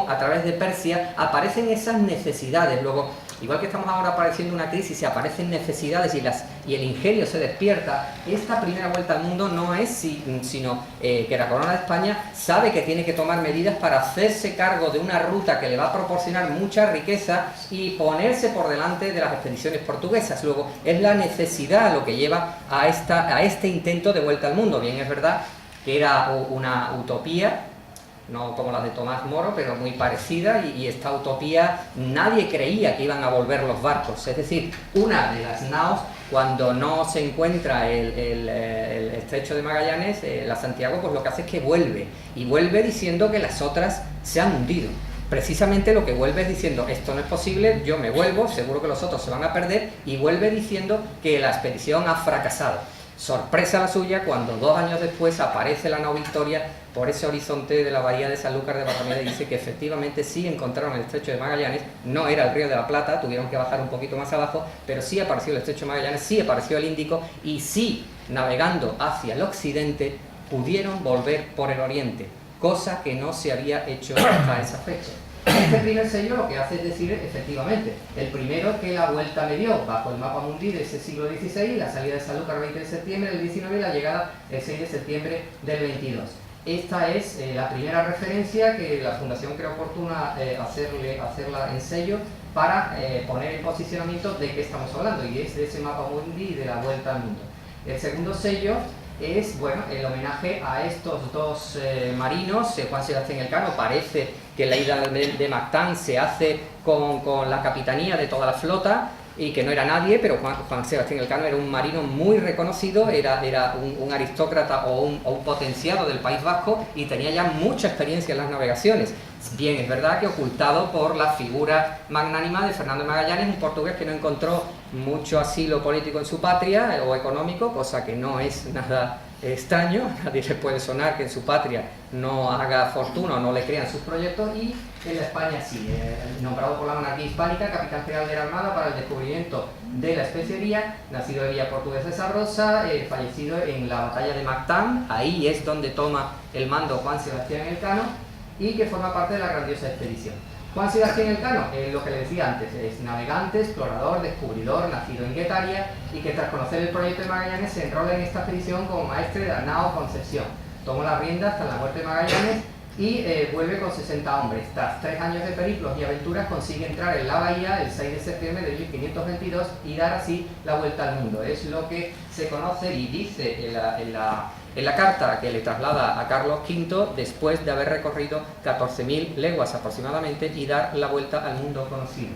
a través de Persia, aparecen esas necesidades. Luego, igual que estamos ahora padeciendo una crisis y aparecen necesidades y el ingenio se despierta, esta primera vuelta al mundo no es sino que la Corona de España sabe que tiene que tomar medidas para hacerse cargo de una ruta que le va a proporcionar mucha riqueza y ponerse por delante de las expediciones portuguesas. Luego, es la necesidad lo que lleva a este intento de vuelta al mundo. Bien, es verdad que era una utopía, no como la de Tomás Moro, pero muy parecida, y esta utopía nadie creía que iban a volver los barcos. Es decir, una de las naos, cuando no se encuentra el estrecho de Magallanes, la Santiago, pues lo que hace es que vuelve, y vuelve diciendo que las otras se han hundido. Precisamente lo que vuelve es diciendo, esto no es posible, yo me vuelvo, seguro que los otros se van a perder, y vuelve diciendo que la expedición ha fracasado. Sorpresa la suya cuando 2 años después aparece la nao Victoria por ese horizonte de la bahía de Sanlúcar de Barrameda y dice que efectivamente sí encontraron el estrecho de Magallanes. No era el río de la Plata, tuvieron que bajar un poquito más abajo, pero sí apareció el estrecho de Magallanes, sí apareció el Índico, y sí, navegando hacia el occidente, pudieron volver por el oriente, cosa que no se había hecho hasta esa fecha. Este primer sello lo que hace es decir, efectivamente, el primero que la vuelta le dio bajo el mapa mundi de ese siglo XVI, la salida de Sanlúcar el 20 de septiembre del 19 y la llegada el 6 de septiembre del 22. Esta es la primera referencia que la Fundación cree oportuna hacerla en sello para poner en posicionamiento de qué estamos hablando, y es de ese mapa mundi y de la vuelta al mundo. El segundo sello es, bueno, el homenaje a estos dos marinos. Juan Sebastián Elcano, parece que la ida de Mactán se hace con la capitanía de toda la flota, y que no era nadie, pero Juan Sebastián Elcano era un marino muy reconocido, era un aristócrata o un potenciado del País Vasco, y tenía ya mucha experiencia en las navegaciones. Bien, es verdad que ocultado por la figura magnánima de Fernando de Magallanes, un portugués que no encontró mucho asilo político en su patria o económico, cosa que no es nada extraño. A nadie le puede sonar que en su patria no haga fortuna o no le crean sus proyectos, y en la España sí, nombrado por la monarquía hispánica capitán general de la Armada para el descubrimiento de la especería, nacido de Villa Portuguesa de Sabrosa, fallecido en la batalla de Mactán. Ahí es donde toma el mando Juan Sebastián Elcano, y que forma parte de la grandiosa expedición. Juan Sebastián Elcano, lo que le decía antes, es navegante, explorador, descubridor, nacido en Guetaria, y que tras conocer el proyecto de Magallanes se enrola en esta expedición como maestre de la nao Concepción. Tomó la rienda hasta la muerte de Magallanes y vuelve con 60 hombres. Tras 3 años de periplos y aventuras consigue entrar en la bahía el 6 de septiembre de 1522 y dar así la vuelta al mundo. Es lo que se conoce y dice en la carta que le traslada a Carlos V después de haber recorrido 14.000 leguas aproximadamente y dar la vuelta al mundo conocido.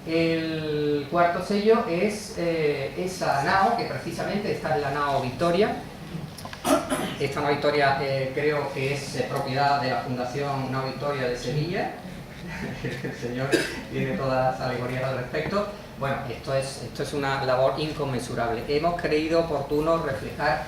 El cuarto sello es esa nao, que precisamente esta es la nao Victoria. Esta nao Victoria creo que es propiedad de la Fundación Nao Victoria de Sevilla. El señor tiene todas las alegorías al respecto. Bueno, esto es una labor inconmensurable. Hemos creído oportuno reflejar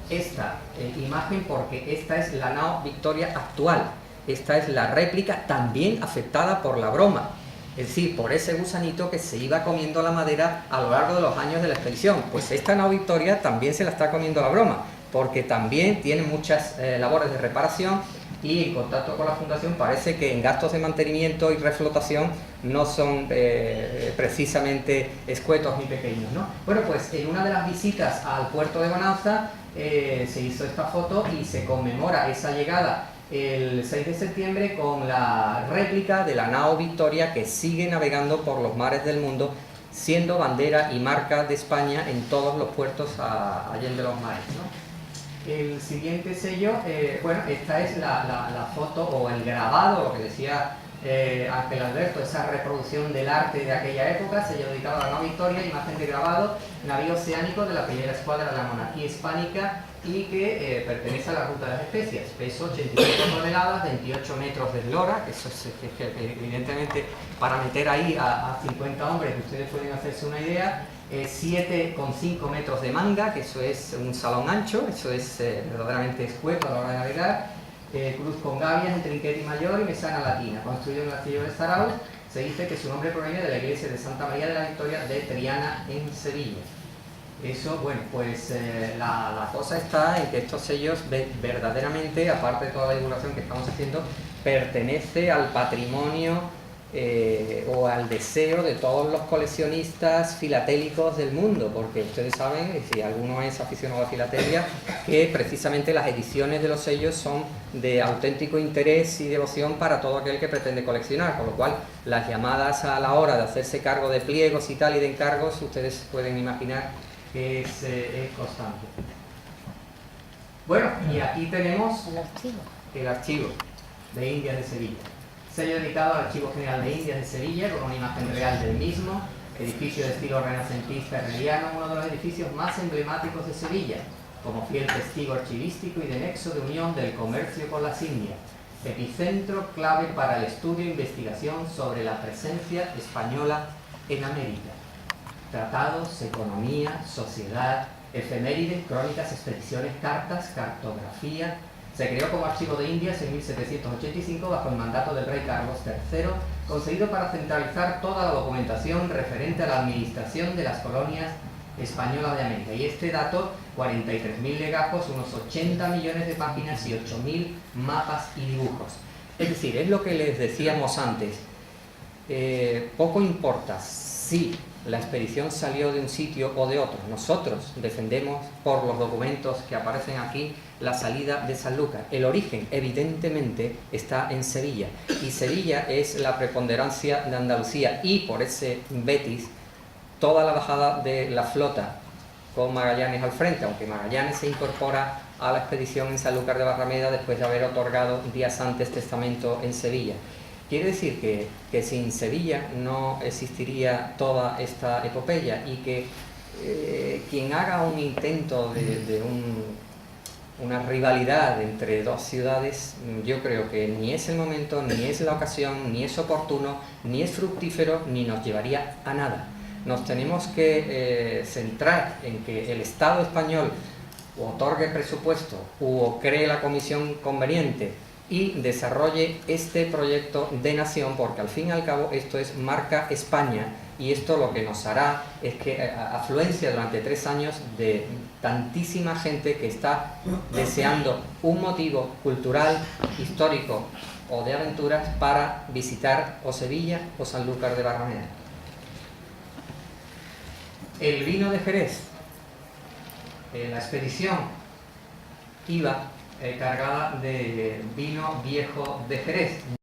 esta imagen porque esta es la nao Victoria actual. Esta es la réplica también afectada por la broma, es decir, por ese gusanito que se iba comiendo la madera a lo largo de los años de la expedición. Pues esta nao Victoria también se la está comiendo la broma, porque también tiene muchas labores de reparación, y en contacto con la Fundación parece que en gastos de mantenimiento y reflotación no son precisamente escuetos ni pequeños, ¿no? Bueno, pues en una de las visitas al puerto de Bonanza se hizo esta foto y se conmemora esa llegada el 6 de septiembre con la réplica de la nao Victoria, que sigue navegando por los mares del mundo, siendo bandera y marca de España en todos los puertos allende los mares, ¿no? El siguiente sello, bueno, esta es la foto o el grabado, lo que decía Ángel Alberto, esa reproducción del arte de aquella época, sello dedicado a la nao Victoria, imagen de grabado, navío oceánico de la primera escuadra de la monarquía hispánica, y que pertenece a la ruta de las especias. Peso 85 toneladas, 28 metros de eslora, que eso es que evidentemente para meter ahí a 50 hombres, ustedes pueden hacerse una idea. 7,5 metros de manga, que eso es un salón ancho, eso es verdaderamente escueto a la hora de navegar. Cruz con gavias en trinquete y mayor y mesana latina, construido en el castillo de Zarauz. Se dice que su nombre proviene de la iglesia de Santa María de la Victoria de Triana en Sevilla. Eso, bueno, pues la cosa está en que estos sellos verdaderamente, aparte de toda la divulgación que estamos haciendo, pertenece al patrimonio o al deseo de todos los coleccionistas filatélicos del mundo, porque ustedes saben, si alguno es aficionado a la filatelia, que precisamente las ediciones de los sellos son de auténtico interés y devoción para todo aquel que pretende coleccionar, con lo cual las llamadas a la hora de hacerse cargo de pliegos y tal y de encargos, ustedes pueden imaginar que es constante. Bueno, y aquí tenemos el archivo de Indias de Sevilla. Sello dedicado al Archivo General de Indias de Sevilla, con una imagen real del mismo, edificio de estilo renacentista herreriano, uno de los edificios más emblemáticos de Sevilla, como fiel testigo archivístico y de nexo de unión del comercio con las Indias, epicentro clave para el estudio e investigación sobre la presencia española en América. Tratados, economía, sociedad, efemérides, crónicas, expediciones, cartas, cartografía. Se creó como Archivo de Indias en 1785 bajo el mandato del rey Carlos III, concebido para centralizar toda la documentación referente a la administración de las colonias españolas de América. Y este dato, 43.000 legajos, unos 80 millones de páginas y 8.000 mapas y dibujos. Es decir, es lo que les decíamos antes. Poco importa si la expedición salió de un sitio o de otro. Nosotros defendemos por los documentos que aparecen aquí la salida de Sanlúcar. El origen, evidentemente, está en Sevilla. Y Sevilla es la preponderancia de Andalucía. Y por ese Betis, toda la bajada de la flota con Magallanes al frente, aunque Magallanes se incorpora a la expedición en Sanlúcar de Barrameda después de haber otorgado días antes testamento en Sevilla. Quiere decir que sin Sevilla no existiría toda esta epopeya y que quien haga un intento de una rivalidad entre dos ciudades, yo creo que ni es el momento, ni es la ocasión, ni es oportuno, ni es fructífero, ni nos llevaría a nada. Nos tenemos que centrar en que el Estado español o otorgue presupuesto o cree la comisión conveniente y desarrolle este proyecto de nación, porque al fin y al cabo esto es marca España, y esto lo que nos hará es que afluencia durante 3 años de tantísima gente que está deseando un motivo cultural, histórico o de aventuras para visitar o Sevilla o Sanlúcar de Barrameda. El vino de Jerez, la expedición iba cargada de vino viejo de Jerez.